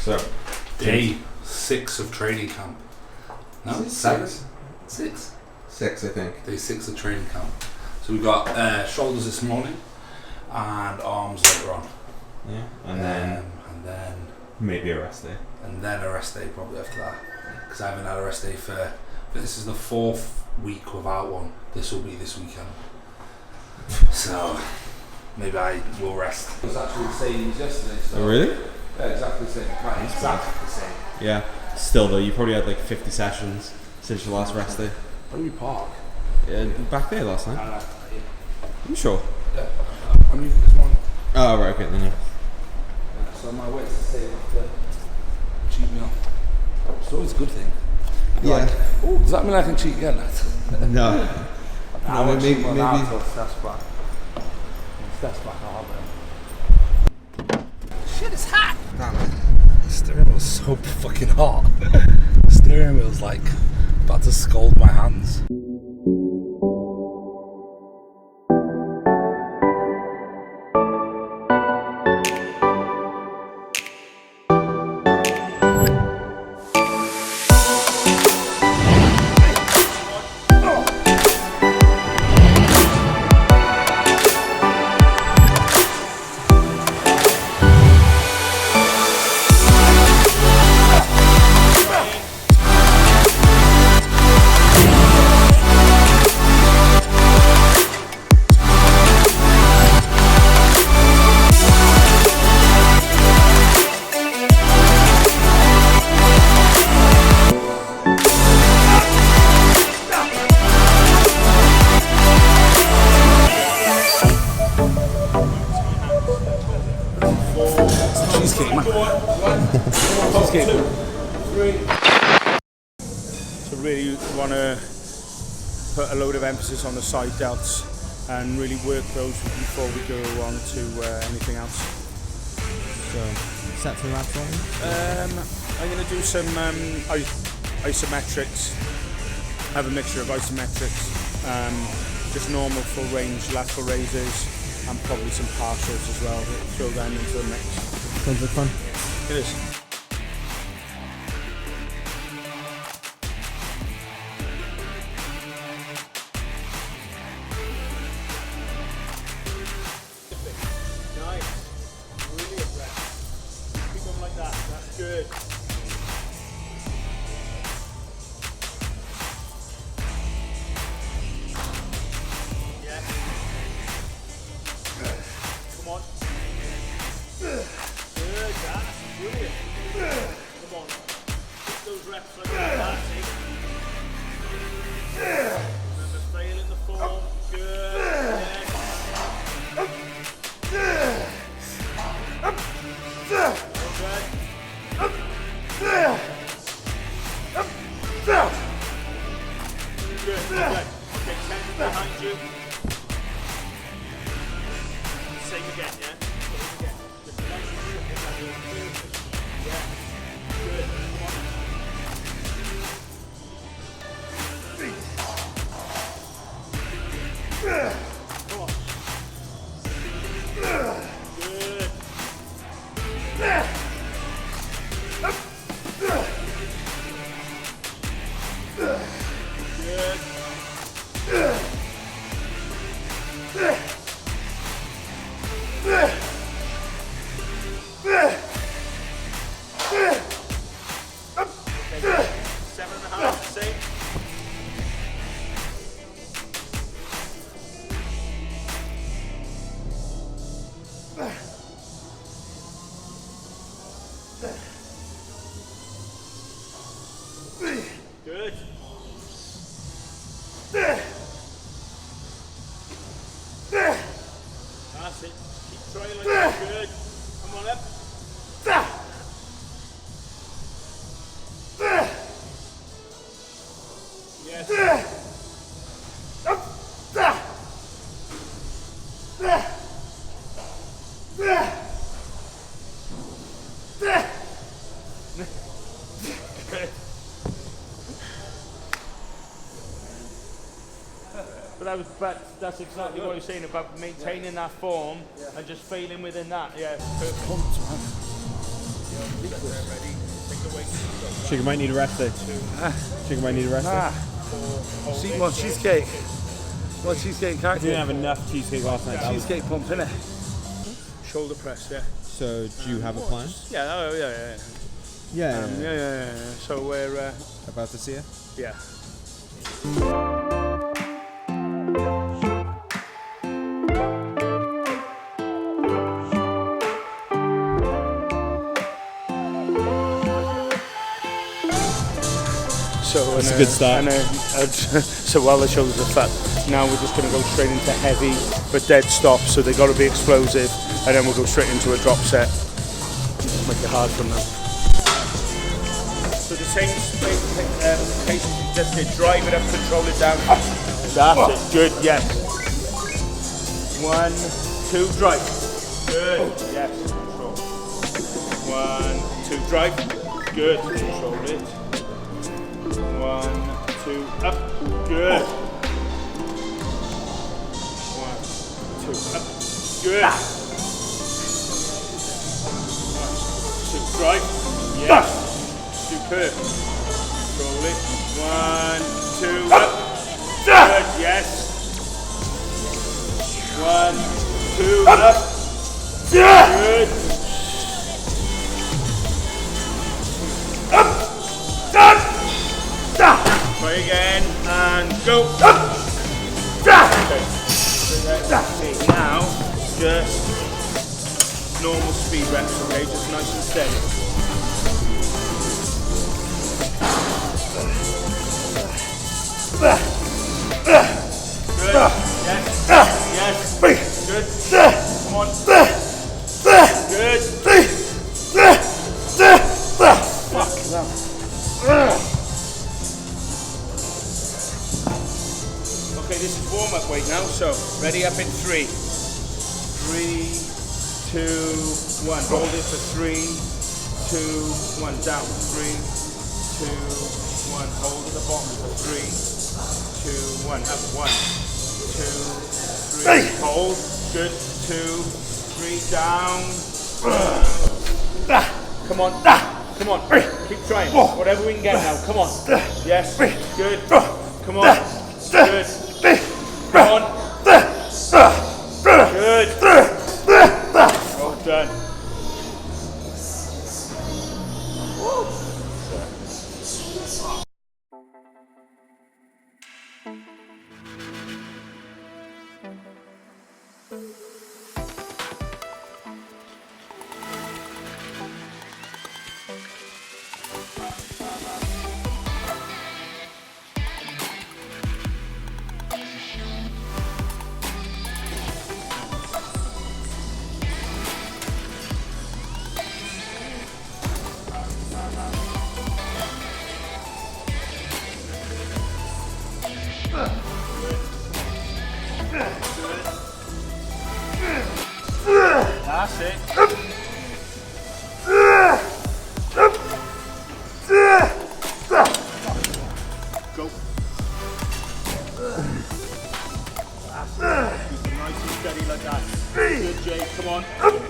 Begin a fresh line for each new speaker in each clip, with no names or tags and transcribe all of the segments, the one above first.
So,
day 6 of training camp. No, 7? 6.
6, I think.
Day 6 of training camp. So we got shoulders this morning and arms later on.
Yeah, and then maybe a rest day.
And then a rest day probably after that. Because I haven't had a rest day for this is the 4th week without one. This will be this weekend. So maybe I will rest. It was actually the same as yesterday. So
oh really?
Yeah, exactly the same. Right, exactly the same.
Yeah. Still though, you probably had like 50 sessions since your last rest day.
Where do we park?
Yeah, back there last night.
Yeah.
You sure?
Yeah. I'm using this one.
Oh right, okay then. Yeah.
So my way to save up the cheat meal. It's always a good thing.
Yeah.
Like, oh, does that mean I can cheat again?
No.
No, maybe.
That's
back. That's back. I'll have it. Shit, it's hot. Damn it. The steering wheel's so fucking hot. The steering wheel's like about to scald my hands.
So really want to put a load of emphasis on the side delts and really work those before we go on to anything else.
So, set for that one?
I'm going to do some isometrics. I have a mixture of isometrics, just normal full range lateral raises, and probably some partials as well. Throw them into the mix.
Sounds like fun.
It is. Nice. Brilliant rep. Keep them like that. That's good. Yeah. Come on. Good. That's brilliant. Come on. Keep those reps like that. Remember, fail in the form. Good. Good. Okay, 10 behind you. Same again, yeah? Same again. Just nice and yeah. Good. Come on. Come on. Good. Okay. 7.5, same. Good. That's it. Keep trying like that. Good. Come on up. Yes. But that's exactly what I was saying about maintaining that form and just failing within that. Yeah, perfect.
Chicken might need a rest day. Chicken might need a rest day.
See more cheesecake. What cheesecake can't
Didn't have enough cheesecake last night.
cheesecake pump in it.
Shoulder press, yeah.
So do you have a plan?
Yeah, oh, yeah.
Yeah.
So we're
About to see it?
yeah. So
That's a good start.
So while the shoulders are flat, now we're just going to go straight into heavy but dead stops. So they've got to be explosive, and then we'll go straight into a drop set. Make it hard for them. So the same pace you just did. Drive it up, control it down. That's it. Good. Yes. 1, 2, drive. Good. Yes. Control. 1, 2, drive. Good. Control it. 1, 2, up. Good. 1, 2, up. Good. 1, 2, drive. Yes. Superb. Control it. 1, 2, up. Good. Yes. 1, 2, up. Good. Try again and go. Okay. Now, just normal speed reps, okay? Just nice and steady. Good. Yes. Yes. Good. Come on. Good. Okay, this is warm-up weight now, so ready up in 3. 3, 2, 1. Hold it for 3, 2, 1. Down. 3, 2, 1. Hold at the bottom for 3, 2, 1. Up. 1, 2, 3. Hold. Good. 2, 3. Down. Come on. Come on. Keep trying. Whatever we can get now. Come on. Yes. Good. Come on. Good. Come on. Good. Well done. That's it. Go. That's it. Keep it nice and steady like that. Good, Jay. Come on. Good.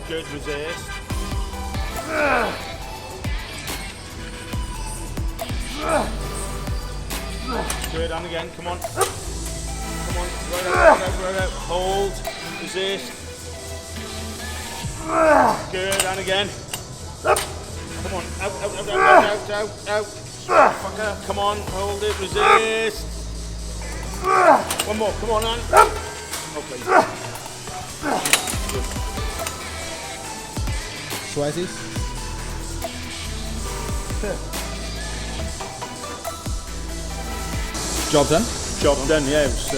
Good, resist. Good, and again, come on. Come on, right out. Hold, resist. Good, and again. Come on, out. Fucker, come on, hold it, resist. One more, come on, Ann. Okay. Good.
Sweaties? Job done?
Job done, yeah. It was,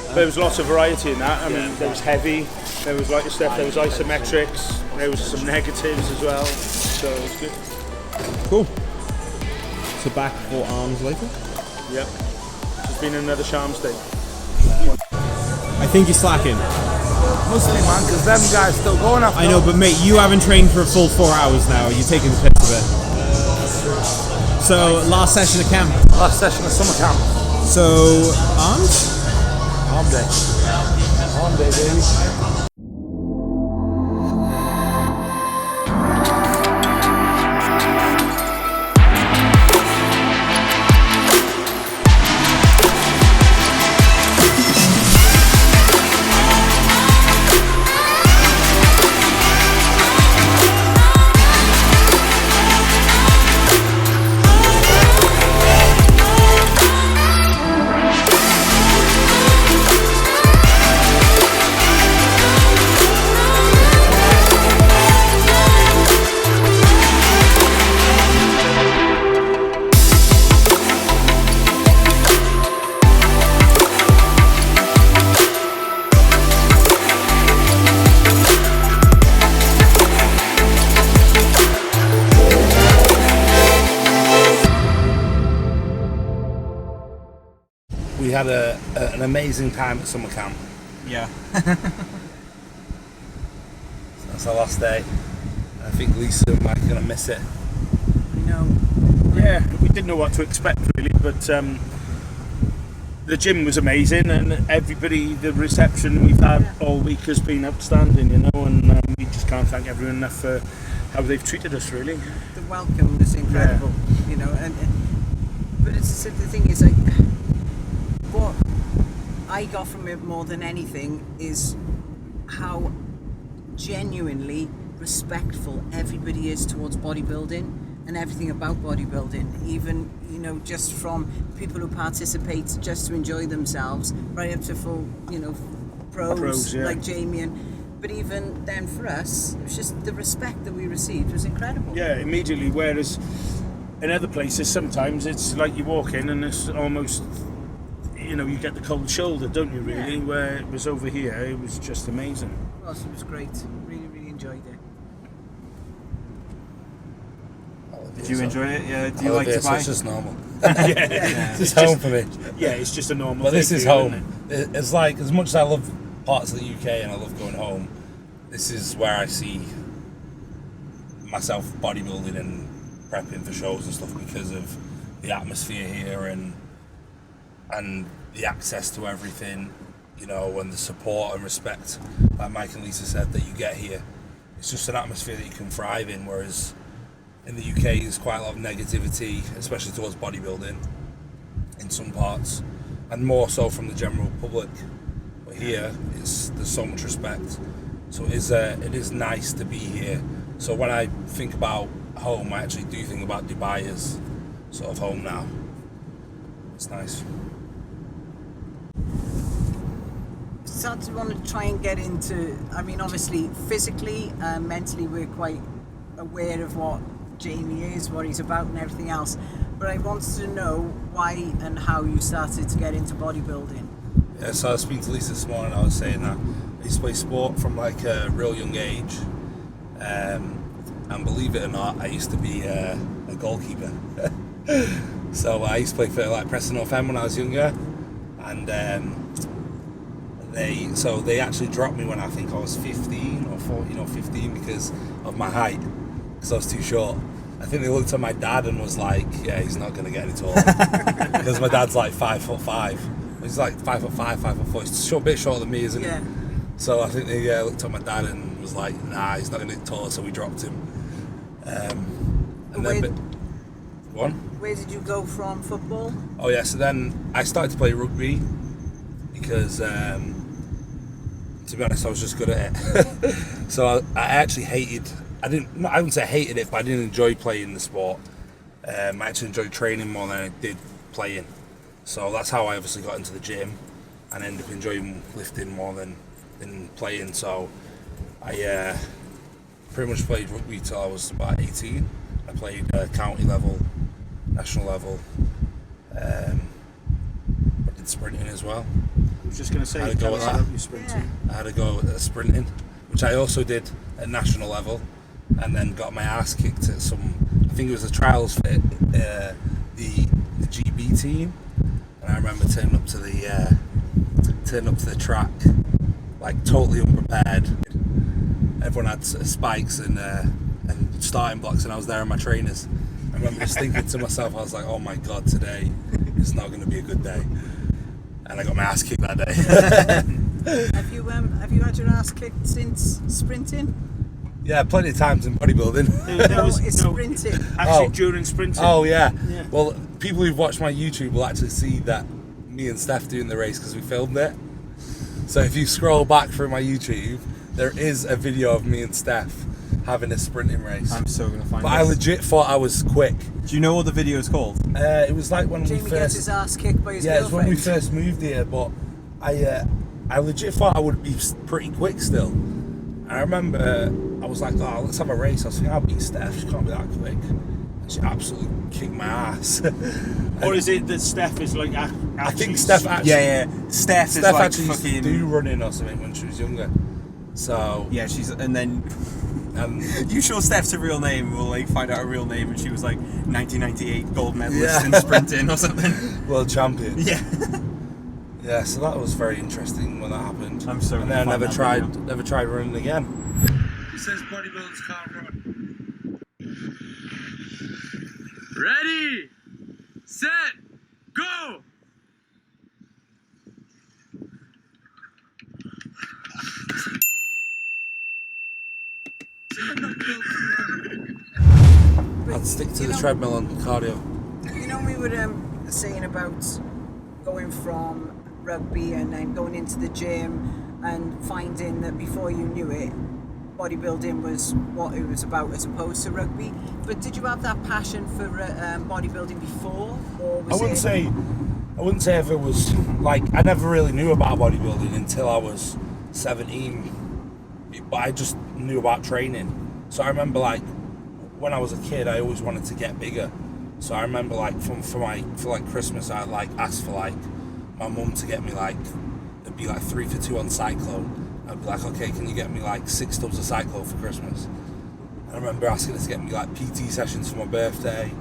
But there was lots of variety in that. I mean, there was heavy, there was lighter stuff, there was isometrics, there was some negatives as well. So it was good.
Cool. So back for arms later.
Yep. It's been another Shams day.
I think you're slacking.
Must be, man, because them guys still going after.
I know, but mate, you haven't trained for a full 4 hours now. You're taking the piss a bit. So last session of camp.
Last session of summer camp.
So arms.
Arm day. Arm day, baby. We had an amazing time at summer camp.
Yeah.
That's our last day. I think Lisa and Mike are going to miss it.
Yeah, we didn't know what to expect really, but the gym was amazing, and everybody, the reception we've had all week has been outstanding, you know, and we just can't thank everyone enough for how they've treated us, really.
The welcome was incredible, you know, but it's the thing is, like, what I got from it more than anything is how genuinely respectful everybody is towards bodybuilding and everything about bodybuilding, even, you know, just from people who participate just to enjoy themselves right up to full, you know, pros
yeah.
like Jamie, but even then for us, it was just the respect that we received was incredible.
Yeah, immediately, whereas in other places sometimes it's like you walk in and it's almost, you know, you get the cold shoulder, don't you, really?
Yeah.
Where it was over here, it was just amazing.
It was great. Really, really enjoyed it.
Did you enjoy it? Yeah. Do you
I
like
love it,
Dubai?
It's just normal.
Yeah.
It's home for me.
Yeah, it's just a normal
But
thing
this is
for you,
home.
isn't
It's like, as much as I love parts of the UK and I love going home, this is where I see myself bodybuilding and prepping for shows and stuff because of the atmosphere here and the access to everything, you know, and the support and respect, like Mike and Lisa said, that you get here. It's just an atmosphere that you can thrive in, whereas in the UK there's quite a lot of negativity, especially towards bodybuilding in some parts, and more so from the general public. But here there's so much respect, so it is nice to be here. So when I think about home, I actually do think about Dubai as sort of home now. It's nice.
Started to want to try and get into, I mean, obviously physically, mentally we're quite aware of what Jamie is, what he's about and everything else, but I wanted to know why and how you started to get into bodybuilding.
Yeah, so I was speaking to Lisa this morning, I was saying that I used to play sport from like a real young age, and believe it or not, I used to be a goalkeeper. So I used to play for like Preston North End when I was younger, and they actually dropped me when I think I was 15 or 14 or 15 because of my height, because I was too short. I think they looked at my dad and was like, yeah, he's not going to get any taller. Because my dad's like 5'5". He's like 5'5", 5'4". He's a bit shorter than me, isn't he? So I think they looked at my dad and was like, nah, he's not going to get taller, so we dropped him. And then,
where did you go from football?
Oh yeah, so then I started to play rugby because, to be honest, I was just good at it. So I actually hated, I wouldn't say I hated it, but I didn't enjoy playing the sport. I actually enjoyed training more than I did playing. So that's how I obviously got into the gym and ended up enjoying lifting more than playing. So I pretty much played rugby till I was about 18. I played county level, national level, but did sprinting as well.
I was just going to say,
I had a go at that.
Sprinting.
I had a go at sprinting, which I also did at national level. and then got my ass kicked at some, I think it was a trials for the GB team, and I remember turning up to the track like totally unprepared. Everyone had spikes and starting blocks, and I was there in my trainers. I remember just thinking to myself, I was like, oh my god, today is not going to be a good day, and I got my ass kicked that day.
Have you had your ass kicked since sprinting?
Yeah, plenty of times in bodybuilding.
It's sprinting.
Actually, during sprinting.
Oh yeah. Well, people who've watched my YouTube will actually see that me and Steph doing the race because we filmed it. So if you scroll back through my YouTube, there is a video of me and Steph having a sprinting race.
I'm so gonna find.
But I legit thought I was quick.
Do you know what the video is called?
It was like when
Jamie
we
gets
first.
his ass kicked by his
Yeah, it's when
girlfriend.
we first moved here, but I legit thought I would be pretty quick still. And I remember I was like, oh, let's have a race. I was thinking, I'll beat Steph. She can't be that quick. And she absolutely kicked my ass.
Or is it that Steph is like
I think Steph actually.
Yeah. Steph is like
actually used to
fucking.
do running or something when she was younger. So
Yeah, and then you show Steph's her real name, we'll like find out her real name, and she was like 1998 gold medalist in sprinting or something.
world champion.
Yeah.
Yeah, so that was very interesting when that happened.
I'm so
and then I
gonna
never
find that
tried, never tried running again.
He says bodybuilders can't run.
Ready, set, go!
I'd stick to the
know-
treadmill and cardio.
You know, we were saying about going from rugby and then going into the gym and finding that before you knew it, bodybuilding was what it was about as opposed to rugby. But did you have that passion for bodybuilding before, or was
I wouldn't say if it was like I never really knew about bodybuilding until I was 17, but I just knew about training. So I remember like when I was a kid, I always wanted to get bigger. So I remember like for Christmas, I like asked for like my mum to get me like it'd be like 3 for 2 on cyclone. I'd be like, okay, can you get me like 6 tubs of cyclone for Christmas? And I remember asking her to get me like PT sessions for my birthday.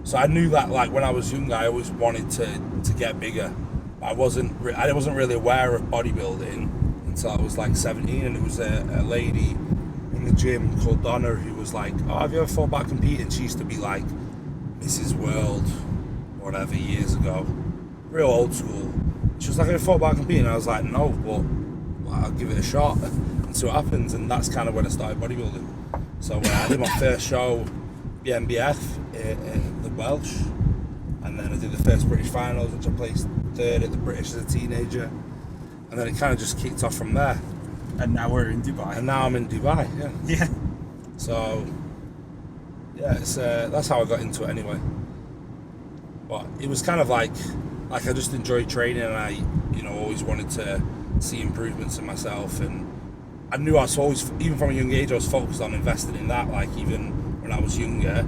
So I knew that like when I was younger, I always wanted to get bigger. But I wasn't really aware of bodybuilding until I was like 17, and it was a lady in the gym called Donna who was like, oh, have you ever thought about competing? She used to be like Mrs. World or whatever years ago, real old school. She was like, have you thought about competing? I was like, no, but I'll give it a shot and see what happens. And that's kind of when I started bodybuilding. So I did my first show, BMBF, in the Welsh, and then I did the first British finals, which I placed 3rd at the British as a teenager, and then it kind of just kicked off from there.
And now we're in Dubai.
And now I'm in Dubai.
Yeah.
So yeah, it's that's how I got into it anyway. But it was kind of like I just enjoyed training, and I always wanted to see improvements in myself, and I knew I was always, even from a young age, I was focused on investing in that. Like even when I was younger,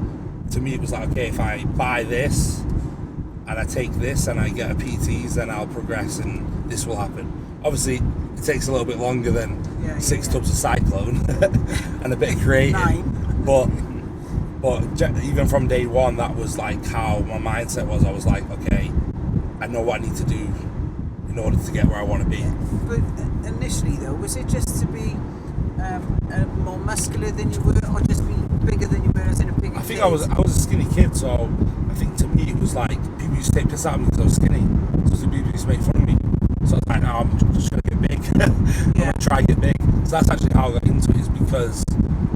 to me it was like, okay, if I buy this and I take this and I get a PTs, then I'll progress and this will happen. Obviously it takes a little bit longer than 6 tubs of cyclone and a bit of creatine, but even from day one, that was like how my mindset was. I was like, okay, I know what I need to do in order to get where I want to be.
But initially, though, was it just to be more muscular than you were, or just be bigger than you were as in a bigger
I think
kid?
I was a skinny kid, so I think to me it was like people used to take piss out of me because I was skinny. So people used to make fun of me. So I was like, no, I'm just gonna get big. I'm gonna try and get big. So that's actually how I got into it, is because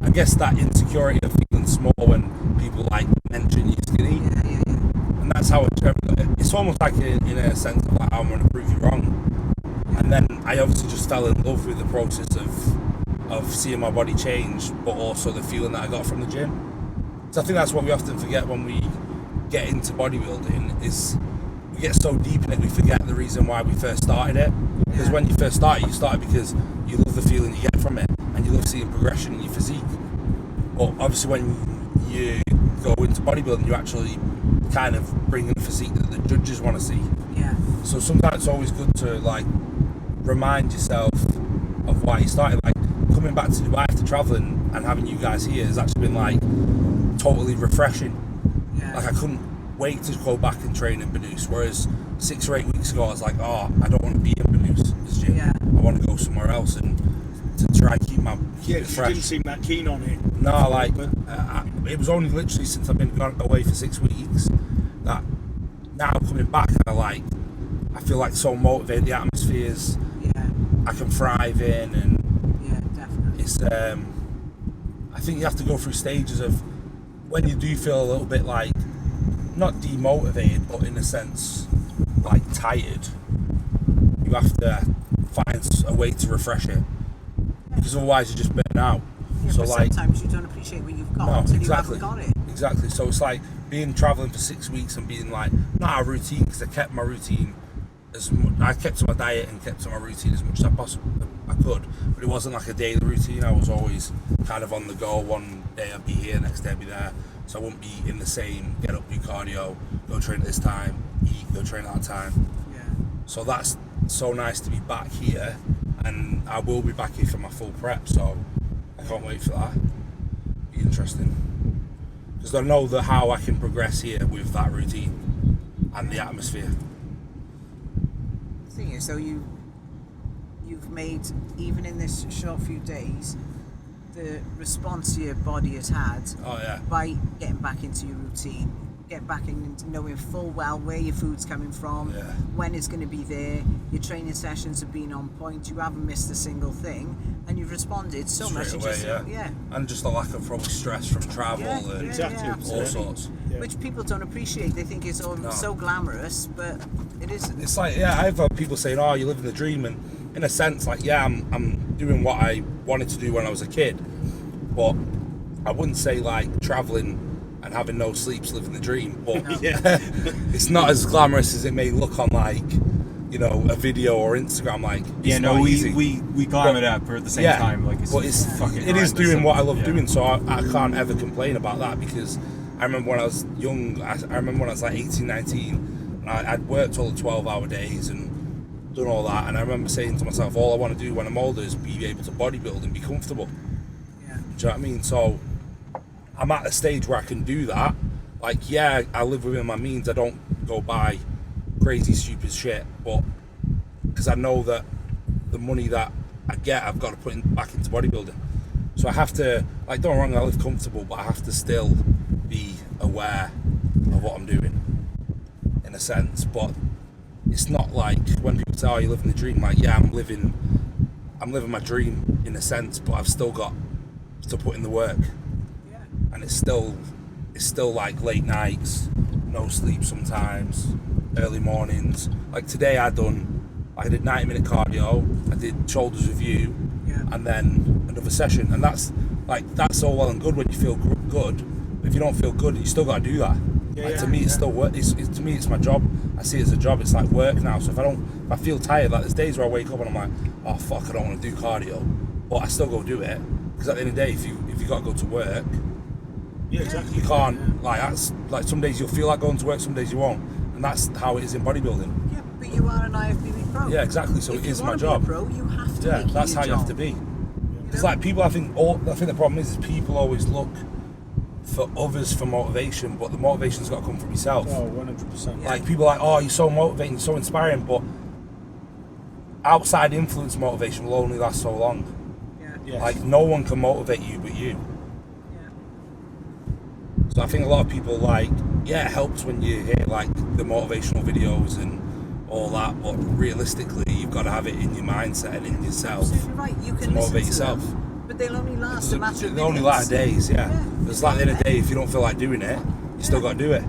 I guess that insecurity of feeling small when people like mention you're skinny. And that's how it's almost like in a sense of like, I'm going to prove you wrong. And then I obviously just fell in love with the process of seeing my body change, but also the feeling that I got from the gym. So I think that's what we often forget when we get into bodybuilding, is we get so deep in it we forget the reason why we first started it. Because when you first started, you started because you love the feeling you get from it, and you love seeing progression in your physique. But obviously when you go into bodybuilding, you actually kind of bring in a physique that the judges want to see.
Yeah.
So sometimes it's always good to like remind yourself of why you started. Like coming back to Dubai after travelling, and having you guys here has actually been like totally refreshing.
Yeah.
Like I couldn't wait to go back and train in Benoist, whereas 6 or 8 weeks ago I was like, oh, I don't want to be in Benoist, this gym.
Yeah.
I want to go somewhere else and to try and keep it
You
fresh.
didn't seem that keen on it.
No, like it was only literally since I've been gone away for 6 weeks that now coming back, I feel like so motivated. The atmospheres,
Yeah.
I can thrive in, and
Yeah, definitely.
it's. I think you have to go through stages of when you do feel a little bit like not demotivated, but in a sense like tired. You have to find a way to refresh it, because otherwise you just burn out.
Yeah,
So
but
like,
sometimes you don't appreciate what you've got
no,
until
exactly.
you haven't got it.
Exactly. So it's like traveling for 6 weeks and being like not out of routine, because I kept my routine I kept to my diet and kept to my routine as much as I could, but it wasn't like a daily routine. I was always kind of on the go. One day I'd be here, next day I'd be there, so I wouldn't be in the same get up, do cardio, go train at this time, eat, go train at that time.
Yeah.
So that's so nice to be back here, and I will be back here for my full prep, so I can't wait for that. Be interesting, because I know how I can progress here with that routine and the atmosphere.
The thing is, though, you've made, even in this short few days, the response your body has had
Oh yeah.
by getting back into your routine, get back into knowing full well where your food's coming from,
Yeah.
when it's going to be there. Your training sessions have been on point. You haven't missed a single thing, and you've responded so much.
Straight
You
away,
just,
yeah. And just a lack of probably stress from travel
Yeah,
and
Exactly.
yeah,
all
absolutely.
sorts.
Yeah.
Which people don't appreciate. They think it's all
No.
so glamorous, but it isn't.
It's like, yeah, I've had people saying, "Oh, you're living the dream," and in a sense, like, yeah, I'm doing what I wanted to do when I was a kid, but I wouldn't say like traveling and having no sleep's living the dream. But
Yeah.
it's not as glamorous as it may look on like, you know, a video or Instagram. Like,
Yeah,
it's
no,
not
we
easy.
glam it up, but at the same time, like,
but it's
fucking
it is
horrendous
doing
and-
what I love
yeah.
doing, so I can't ever complain about that, because I remember when I was young, I remember when I was like 18, 19, and I'd worked all the 12-hour days and done all that, and I remember saying to myself, all I want to do when I'm older is be able to bodybuild and be comfortable.
Yeah.
Do you know what I mean? So I'm at a stage where I can do that. Like, yeah, I live within my means. I don't go buy crazy, stupid shit, but because I know that the money that I get, I've got to put back into bodybuilding. So I have to, like, don't get me wrong, I live comfortable, but I have to still be aware of what I'm doing, in a sense. But it's not like when people say, "Oh, you're living the dream." Like, yeah, I'm living my dream in a sense, but I've still got to put in the work,
Yeah.
and it's still like late nights, no sleep sometimes, early mornings. Like today, I did 90-minute cardio, I did shoulders review,
Yeah.
and then another session, and that's all well and good when you feel good. But if you don't feel good, you still got to do that.
Yeah,
Like,
yeah.
to me, it's still work. To me, it's my job. I see it as a job. It's like work now. So if I feel tired, like there's days where I wake up and I'm like, oh fuck, I don't want to do cardio, but I still go do it, because at the end of the day, if you got to go to work,
Yeah, exactly.
you can't. Like, that's like, some days you'll feel like going to work, some days you won't, and that's how it is in bodybuilding.
Yeah, but you are an IFBB pro.
Yeah, exactly. So
If
it
you
is
wanna
my
be a
job.
pro, you have to
Yeah,
make it
that's
your
how you have to
job.
be.
You
It's
know?
like people. I think the problem is people always look for others for motivation, but the motivation's got to come from yourself.
Oh, 100%.
Like, people are like, oh, you're so motivating, so inspiring, but outside influence motivation will only last so long.
Yeah.
Yes.
Like, no one can motivate you but you.
Yeah.
So I think a lot of people, like, yeah, it helps when you hear like the motivational videos and all that, but realistically, you've got to have it in your mindset and in yourself
Absolutely right. You
to
can
motivate
listen to
yourself.
them, but they'll only last a matter of
They only
minutes.
last days, yeah.
Yeah.
It's like, at the end of the day, if you don't feel like doing it, you still got to do it.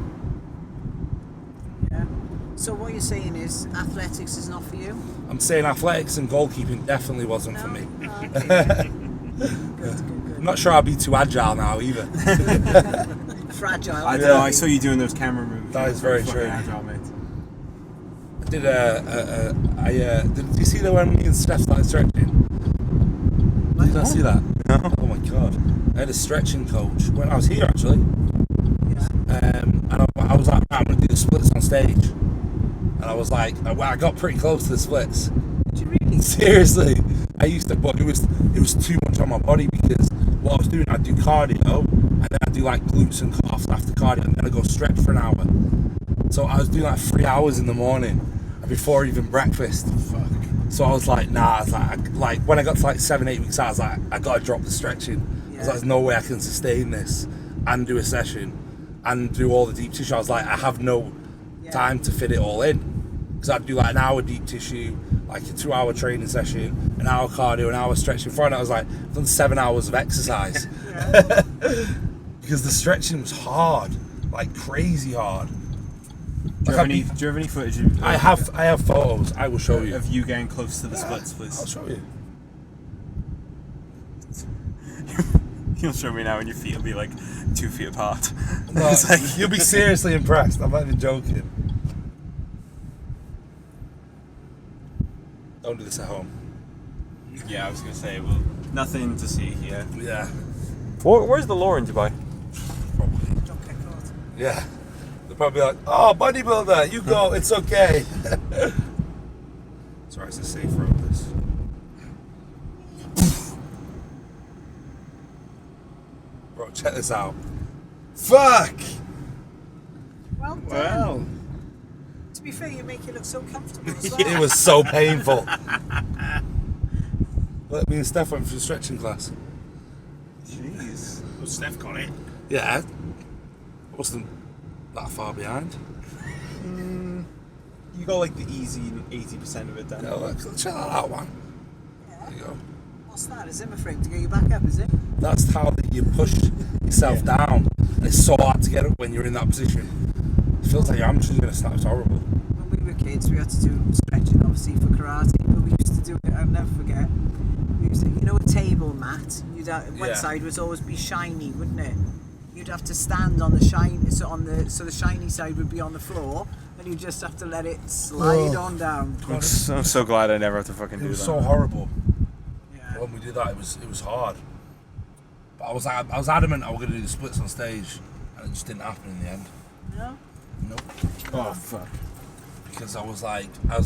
Yeah. So what you're saying is athletics is not for you?
I'm saying athletics and goalkeeping definitely wasn't for me.
Oh, okay. Good.
I'm not sure I'll be too agile now either.
Fragile.
I don't know. I saw you doing those camera moves.
That is very
Fucking
true.
agile, mate.
I did did you see that when me and Steph started stretching? Did I see that?
No.
Oh my god. I had a stretching coach when I was here, actually.
Yeah.
And I was like, I'm going to do the splits on stage. And I was like, I got pretty close to the splits.
Did you really?
Seriously. I used to, but it was too much on my body, because what I was doing, I'd do cardio, and then I'd do like glutes and calves after cardio, and then I'd go stretch for an hour. So I was doing like 3 hours in the morning before even breakfast.
Fuck.
So I was like, nah. I was like when I got to like 7-8 weeks out, I was like, I gotta drop the stretching. I was like, there's no way I can sustain this and do a session and do all the deep tissue. I was like, I have no time to fit it all in, because I'd do like an hour deep tissue, like a 2-hour training session, an hour cardio, an hour stretching. For it, I was like, I've done 7 hours of exercise because the stretching was hard, like crazy hard.
Do you have any footage?
I have photos. I will show you
of you getting close to the splits, please.
I'll show you.
You'll show me now, and your feet will be like 2 feet apart.
No,
It's like,
you'll be seriously impressed. I'm not even joking. Don't do this at home.
yeah, I was gonna say, well, nothing to see here.
Yeah.
Where's the law in Dubai?
Probably.
Don't get caught.
Yeah. They'll probably be like, oh, bodybuilder, you go, it's okay. Sorry, it's a safe road, this. Bro, check this out. Fuck!
Well done.
Well,
To be fair, you make it look so comfortable as well.
It was so painful. Let me and Steph went for a stretching class.
Jeez.
well, Steph got it.
Yeah. I wasn't that far behind.
You got like the easy 80% of it done.
Yeah, look, check that out, man.
Yeah.
There you go.
What's that? A Zimmer frame to get you back up, is it?
That's how you push yourself down. It's so hard to get up when you're in that position. It feels like your hamstring's going to snap. It's horrible.
When we were kids, we had to do stretching, obviously, for karate, but we used to do it, I'll never forget. We used to, you know, a table mat, one
Yeah.
side would always be shiny, wouldn't it? You'd have to stand on the shiny, so the shiny side would be on the floor, and you just have to let it slide on down.
I'm so glad I never have to fucking
It
do
was
that.
so horrible.
Yeah.
When we did that, it was hard. But I was adamant I was going to do the splits on stage, and it just didn't happen in the end.
No?
Nope.
Oh fuck.
Because I was like, I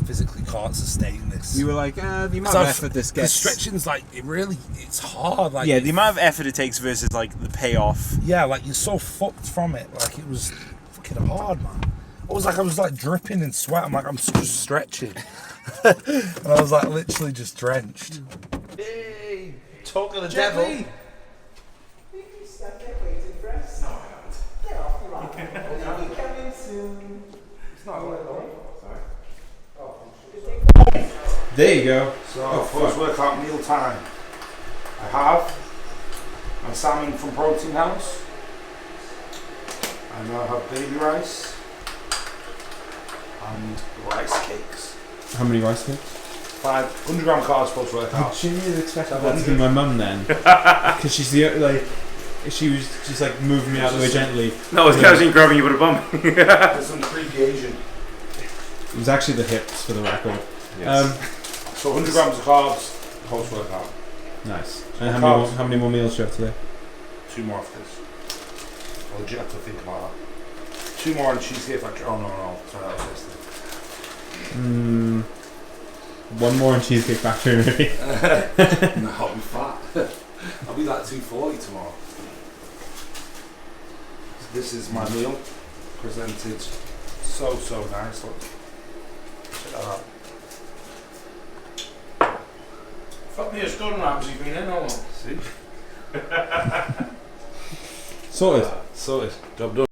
physically can't sustain this.
You were like, the amount of effort this
Because
gets.
stretching's like, it's hard. Like,
Yeah, the amount of effort it takes versus like the payoff.
yeah, like you're so fucked from it. Like it was fucking hard, man. I was like dripping in sweat. I'm like, I'm just stretching. And I was like literally just drenched. Hey, talk of the devil.
There you go.
So, first workout meal time. I have my salmon from Protein House. I now have baby rice and rice cakes.
How many rice cakes?
500 gram carbs post workout.
She was expecting that to be my mum then, because she's the like, she was just like moving me out of the way gently.
No, it's Cousin grabbing you with a bum.
There's some creepy Asian.
It was actually the hips for the record.
So 100 grams of carbs post workout.
Nice. And how many more meals do you have today?
2 more after this. I legit have to think about that. 2 more on Cheesecake Factory. Oh no, sorry, that was yesterday.
One more in Cheesecake Factory maybe.
No, I'll be fat. I'll be like 240 tomorrow. So this is my meal, presented so nice. Look. Check that out.
Fuck me, it's good Ramsey been in or what?
See?
Sorted.
Sorted. Job done.